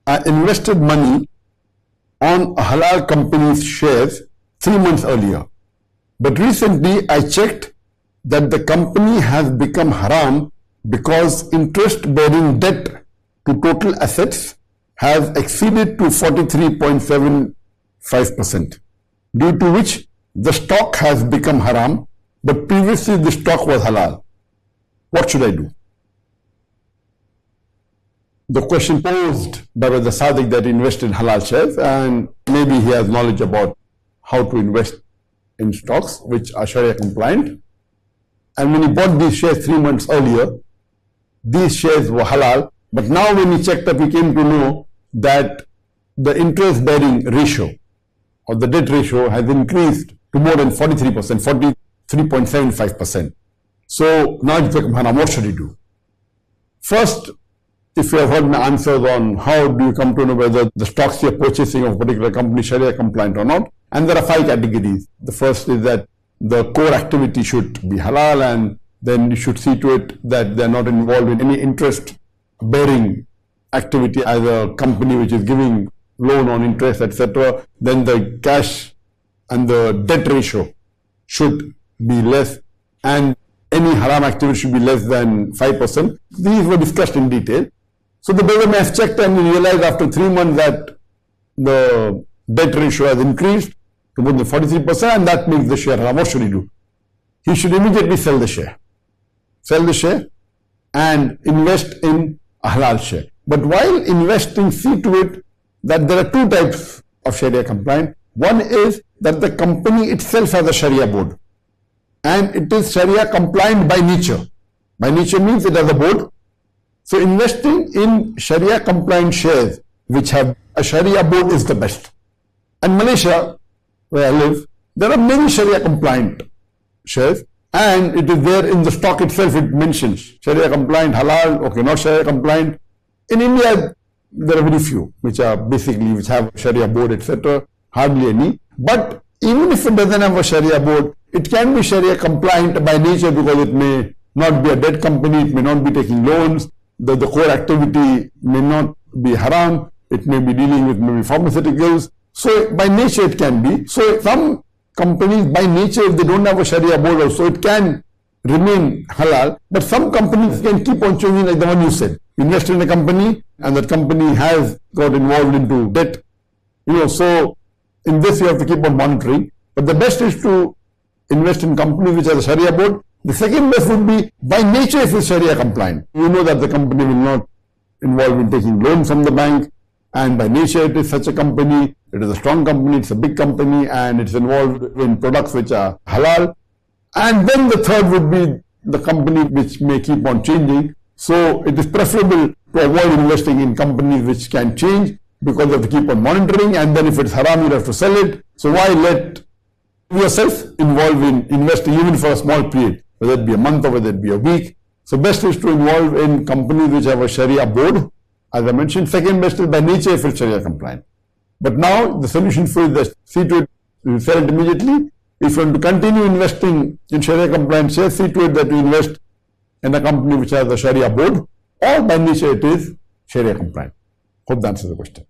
I invested money on a halal company's shares 3 months earlier. But recently I checked that the company has become haram because interest-bearing debt to total assets has exceeded to 43.75%, due to which the stock has become haram, but previously the stock was halal. What should I do? The question posed by the Sadiq that he invested in halal shares, and maybe he has knowledge about how to invest in stocks which are Sharia compliant. And when he bought these shares 3 months earlier, these shares were halal, but now when he checked up, he came to know that the interest-bearing ratio or the debt ratio has increased to more than 43%, 43.75%. So now it's become haram. What should he do? First, if you have heard my answers on how do you come to know whether the stocks you are purchasing of a particular company Sharia compliant or not, and there are 5 categories. The first is that the core activity should be halal, and then you should see to it that they are not involved in any interest-bearing activity as a company which is giving loan on interest, etc. Then the cash and the debt ratio should be less, and any haram activity should be less than 5%. These were discussed in detail. So the brother may have checked and realized after 3 months that the debt ratio has increased to more than 43%, and that makes the share haram. What should he do? He should immediately sell the share. Sell the share and invest in a halal share. But while investing, see to it that there are 2 types of Sharia compliant. One is that the company itself has a Sharia board, and it is Sharia compliant by nature. By nature means it has a board. So investing in Sharia compliant shares which have a Sharia board is the best. And Malaysia, where I live, there are many Sharia compliant shares, and it is there in the stock itself. It mentions Sharia compliant, halal, okay, not Sharia compliant. In India, there are very few which have Sharia board, etc. Hardly any. But even if it doesn't have a Sharia board, it can be Sharia compliant by nature, because it may not be a debt company, it may not be taking loans, the core activity may not be haram, it may be dealing with maybe pharmaceuticals. So by nature it can be. So some companies by nature, if they don't have a Sharia board also, it can remain halal. But some companies can keep on changing, like the one you said. Invest in a company and that company has got involved into debt. So in this you have to keep on monitoring. But the best is to invest in companies which have a Sharia board. The second best would be by nature if it's Sharia compliant. You know that the company will not involve in taking loans from the bank, and by nature it is such a company. It is a strong company, it's a big company, and it's involved in products which are halal. And then the third would be the company which may keep on changing. So it is preferable to avoid investing in companies which can change, because you have to keep on monitoring, and then if it's haram you have to sell it. So why let yourself involve in investing even for a small period, whether it be a month or whether it be a week. So best is to involve in companies which have a Sharia board, as I mentioned. Second best is by nature if it's Sharia compliant. But now the solution for it is see to it you sell it immediately. If you want to continue investing in Sharia compliant shares, see to it that you invest in a company which has a Sharia board, or by nature it is Sharia compliant. Hope that answers the question.